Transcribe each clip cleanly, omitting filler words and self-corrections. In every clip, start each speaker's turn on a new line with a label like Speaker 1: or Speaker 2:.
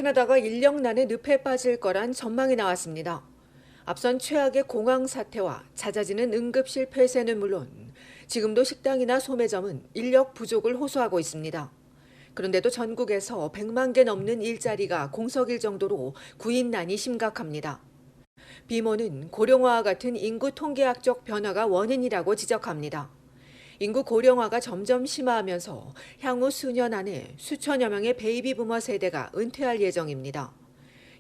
Speaker 1: 캐나다가 인력난에 늪에 빠질 거란 전망이 나왔습니다. 앞선 최악의 공황 사태와 잦아지는 응급실 폐쇄는 물론 지금도 식당이나 소매점은 인력 부족을 호소하고 있습니다. 그런데도 전국에서 100만 개 넘는 일자리가 공석일 정도로 구인난이 심각합니다. 비모는 고령화와 같은 인구 통계학적 변화가 원인이라고 지적합니다. 인구 고령화가 점점 심화하면서 향후 수년 안에 수천여 명의 베이비 부머 세대가 은퇴할 예정입니다.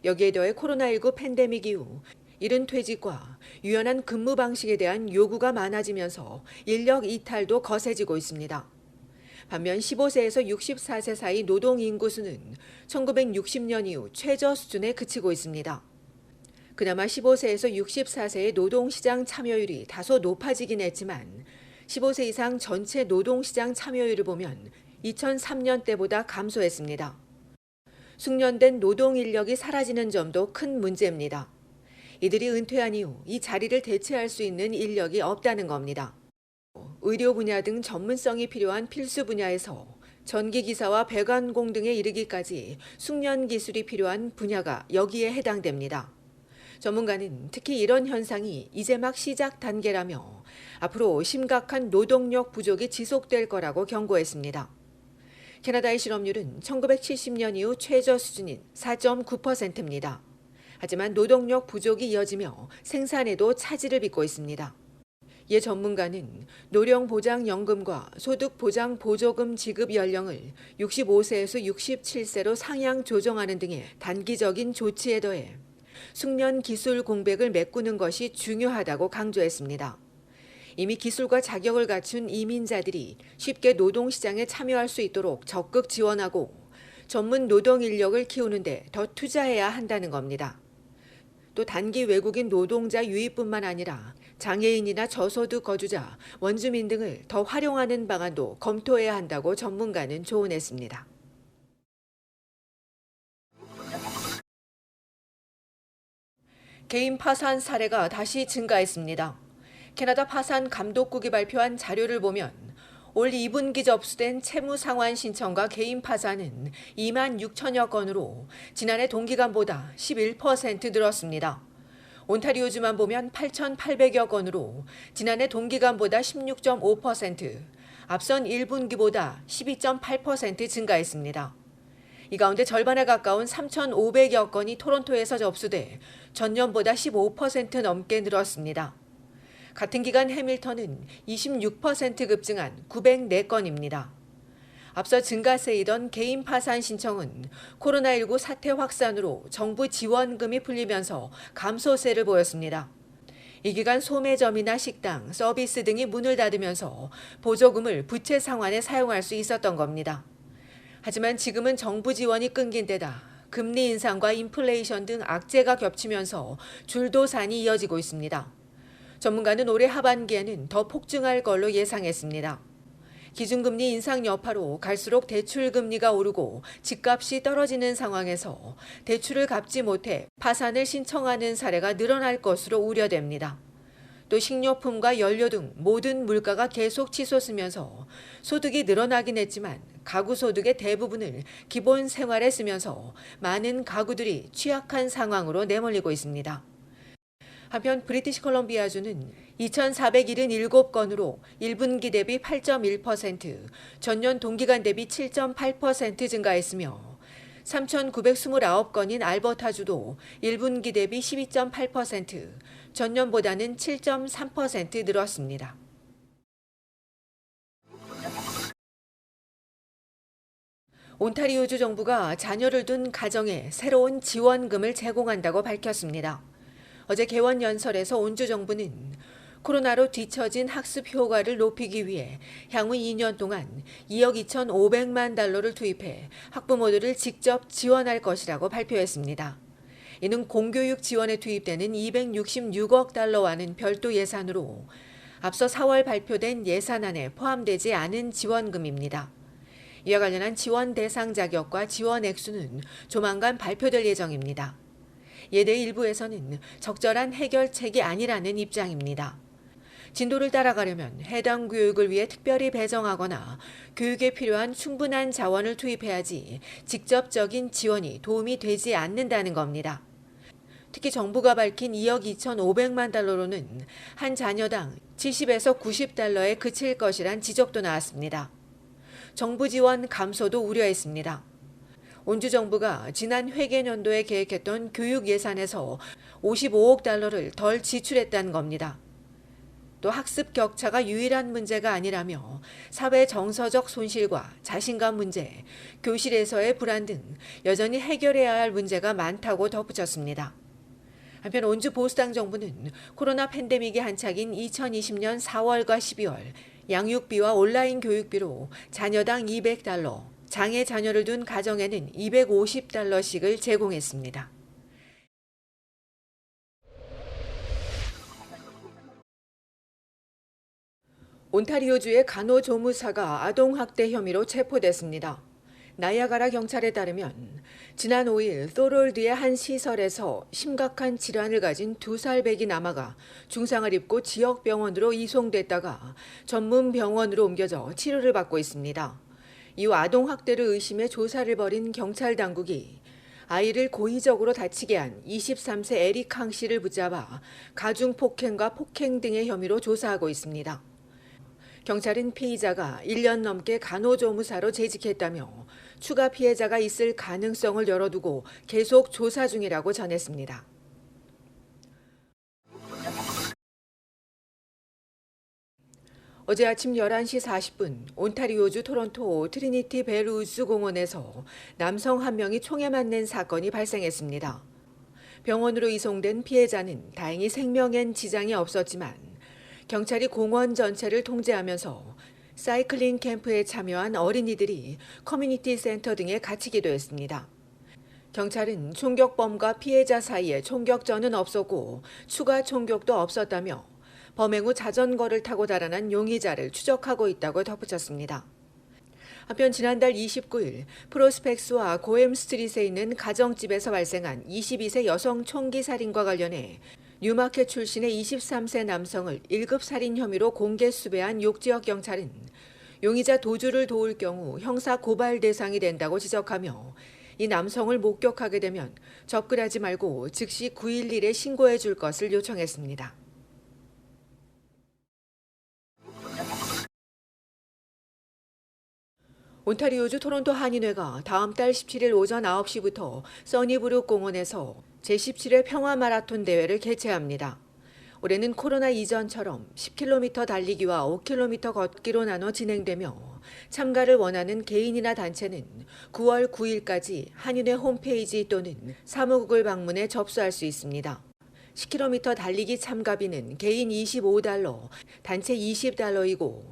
Speaker 1: 여기에 더해 코로나19 팬데믹 이후 이른 퇴직과 유연한 근무 방식에 대한 요구가 많아지면서 인력 이탈도 거세지고 있습니다. 반면 15세에서 64세 사이 노동 인구수는 1960년 이후 최저 수준에 그치고 있습니다. 그나마 15세에서 64세의 노동시장 참여율이 다소 높아지긴 했지만 15세 이상 전체 노동시장 참여율을 보면 2003년 때보다 감소했습니다. 숙련된 노동 인력이 사라지는 점도 큰 문제입니다. 이들이 은퇴한 이후 이 자리를 대체할 수 있는 인력이 없다는 겁니다. 의료 분야 등 전문성이 필요한 필수 분야에서 전기기사와 배관공 등에 이르기까지 숙련 기술이 필요한 분야가 여기에 해당됩니다. 전문가는 특히 이런 현상이 이제 막 시작 단계라며 앞으로 심각한 노동력 부족이 지속될 거라고 경고했습니다. 캐나다의 실업률은 1970년 이후 최저 수준인 4.9%입니다. 하지만 노동력 부족이 이어지며 생산에도 차질을 빚고 있습니다. 이 전문가는 노령보장연금과 소득보장보조금 지급 연령을 65세에서 67세로 상향 조정하는 등의 단기적인 조치에 더해 숙련 기술 공백을 메꾸는 것이 중요하다고 강조했습니다. 이미 기술과 자격을 갖춘 이민자들이 쉽게 노동시장에 참여할 수 있도록 적극 지원하고 전문 노동 인력을 키우는 데 더 투자해야 한다는 겁니다. 또 단기 외국인 노동자 유입뿐만 아니라 장애인이나 저소득 거주자, 원주민 등을 더 활용하는 방안도 검토해야 한다고 전문가는 조언했습니다. 개인 파산 사례가 다시 증가했습니다. 캐나다 파산 감독국이 발표한 자료를 보면 올 2분기 접수된 채무 상환 신청과 개인 파산은 2만 6천여 건으로 지난해 동기간보다 11% 늘었습니다. 온타리오주만 보면 8,800여 건으로 지난해 동기간보다 16.5%, 앞선 1분기보다 12.8% 증가했습니다. 이 가운데 절반에 가까운 3,500여 건이 토론토에서 접수돼 전년보다 15% 넘게 늘었습니다. 같은 기간 해밀턴은 26% 급증한 904건입니다. 앞서 증가세이던 개인 파산 신청은 코로나19 사태 확산으로 정부 지원금이 풀리면서 감소세를 보였습니다. 이 기간 소매점이나 식당, 서비스 등이 문을 닫으면서 보조금을 부채 상환에 사용할 수 있었던 겁니다. 하지만 지금은 정부 지원이 끊긴 데다 금리 인상과 인플레이션 등 악재가 겹치면서 줄도산이 이어지고 있습니다. 전문가는 올해 하반기에는 더 폭증할 걸로 예상했습니다. 기준금리 인상 여파로 갈수록 대출금리가 오르고 집값이 떨어지는 상황에서 대출을 갚지 못해 파산을 신청하는 사례가 늘어날 것으로 우려됩니다. 또 식료품과 연료 등 모든 물가가 계속 치솟으면서 소득이 늘어나긴 했지만 가구 소득의 대부분을 기본 생활에 쓰면서 많은 가구들이 취약한 상황으로 내몰리고 있습니다. 한편 브리티시 컬럼비아주는 2,477건으로 1분기 대비 8.1%, 전년 동기간 대비 7.8% 증가했으며 3,929건인 알버타주도 1분기 대비 12.8%, 전년보다는 7.3% 늘었습니다. 온타리오주 정부가 자녀를 둔 가정에 새로운 지원금을 제공한다고 밝혔습니다. 어제 개원 연설에서 온주 정부는 코로나로 뒤처진 학습 효과를 높이기 위해 향후 2년 동안 2억 2,500만 달러를 투입해 학부모들을 직접 지원할 것이라고 발표했습니다. 이는 공교육 지원에 투입되는 266억 달러와는 별도 예산으로 앞서 4월 발표된 예산안에 포함되지 않은 지원금입니다. 이와 관련한 지원 대상 자격과 지원 액수는 조만간 발표될 예정입니다. 이에 대해 일부에서는 적절한 해결책이 아니라는 입장입니다. 진도를 따라가려면 해당 교육을 위해 특별히 배정하거나 교육에 필요한 충분한 자원을 투입해야지 직접적인 지원이 도움이 되지 않는다는 겁니다. 특히 정부가 밝힌 2억 2,500만 달러로는 한 자녀당 70에서 90달러에 그칠 것이란 지적도 나왔습니다. 정부 지원 감소도 우려했습니다. 온주 정부가 지난 회계년도에 계획했던 교육 예산에서 55억 달러를 덜 지출했다는 겁니다. 또 학습 격차가 유일한 문제가 아니라며 사회 정서적 손실과 자신감 문제, 교실에서의 불안 등 여전히 해결해야 할 문제가 많다고 덧붙였습니다. 한편 온주 보수당 정부는 코로나 팬데믹이 한창인 2020년 4월과 12월 양육비와 온라인 교육비로 자녀당 200달러, 장애 자녀를 둔 가정에는 250달러씩을 제공했습니다. 온타리오주의 간호조무사가 아동학대 혐의로 체포됐습니다. 나이아가라 경찰에 따르면 지난 5일 소롤드의 한 시설에서 심각한 질환을 가진 2살 배기 남아가 중상을 입고 지역 병원으로 이송됐다가 전문 병원으로 옮겨져 치료를 받고 있습니다. 이후 아동학대를 의심해 조사를 벌인 경찰 당국이 아이를 고의적으로 다치게 한 23세 에릭 캉 씨를 붙잡아 가중폭행과 폭행 등의 혐의로 조사하고 있습니다. 경찰은 피의자가 1년 넘게 간호조무사로 재직했다며 추가 피해자가 있을 가능성을 열어두고 계속 조사 중이라고 전했습니다. 어제 아침 11시 40분 온타리오주 토론토 트리니티 벨우스 공원에서 남성 한 명이 총에 맞는 사건이 발생했습니다. 병원으로 이송된 피해자는 다행히 생명엔 지장이 없었지만 경찰이 공원 전체를 통제하면서 사이클링 캠프에 참여한 어린이들이 커뮤니티 센터 등에 갇히기도 했습니다. 경찰은 총격범과 피해자 사이에 총격전은 없었고 추가 총격도 없었다며 범행 후 자전거를 타고 달아난 용의자를 추적하고 있다고 덧붙였습니다. 한편 지난달 29일 프로스펙스와 고엠 스트릿에 있는 가정집에서 발생한 22세 여성 총기 살인과 관련해 뉴마켓 출신의 23세 남성을 1급 살인 혐의로 공개 수배한 욕지역 경찰은 용의자 도주를 도울 경우 형사 고발 대상이 된다고 지적하며 이 남성을 목격하게 되면 접근하지 말고 즉시 911에 신고해 줄 것을 요청했습니다. 온타리오주 토론토 한인회가 다음 달 17일 오전 9시부터 써니브룩 공원에서 제17회 평화 마라톤 대회를 개최합니다. 올해는 코로나 이전처럼 10km 달리기와 5km 걷기로 나눠 진행되며 참가를 원하는 개인이나 단체는 9월 9일까지 한인회 홈페이지 또는 사무국을 방문해 접수할 수 있습니다. 10km 달리기 참가비는 개인 25달러, 단체 20달러이고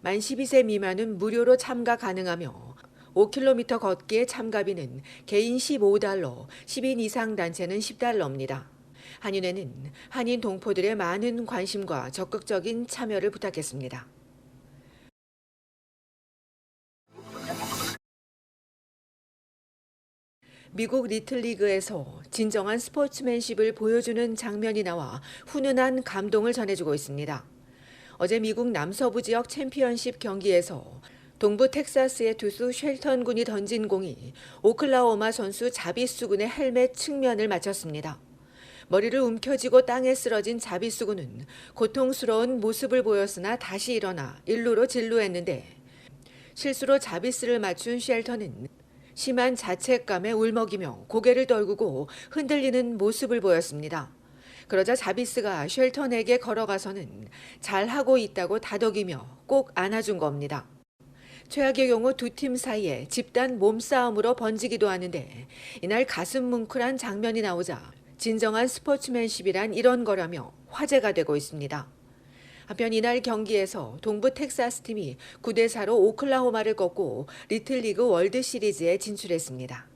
Speaker 1: 만 12세 미만은 무료로 참가 가능하며 5km 걷기의 참가비는 개인 15달러, 10인 이상 단체는 10달러입니다. 한인회는 한인 동포들의 많은 관심과 적극적인 참여를 부탁했습니다. 미국 리틀리그에서 진정한 스포츠맨십을 보여주는 장면이 나와 훈훈한 감동을 전해주고 있습니다. 어제 미국 남서부 지역 챔피언십 경기에서 동부 텍사스의 투수 쉘턴 군이 던진 공이 오클라호마 선수 자비스 군의 헬멧 측면을 맞췄습니다. 머리를 움켜쥐고 땅에 쓰러진 자비스 군은 고통스러운 모습을 보였으나 다시 일어나 1루로 진루했는데 실수로 자비스를 맞춘 쉘턴은 심한 자책감에 울먹이며 고개를 떨구고 흔들리는 모습을 보였습니다. 그러자 자비스가 쉘턴에게 걸어가서는 잘하고 있다고 다독이며 꼭 안아준 겁니다. 최악의 경우 두 팀 사이에 집단 몸싸움으로 번지기도 하는데 이날 가슴 뭉클한 장면이 나오자 진정한 스포츠맨십이란 이런 거라며 화제가 되고 있습니다. 한편 이날 경기에서 동부 텍사스 팀이 9대4로 오클라호마를 꺾고 리틀리그 월드 시리즈에 진출했습니다.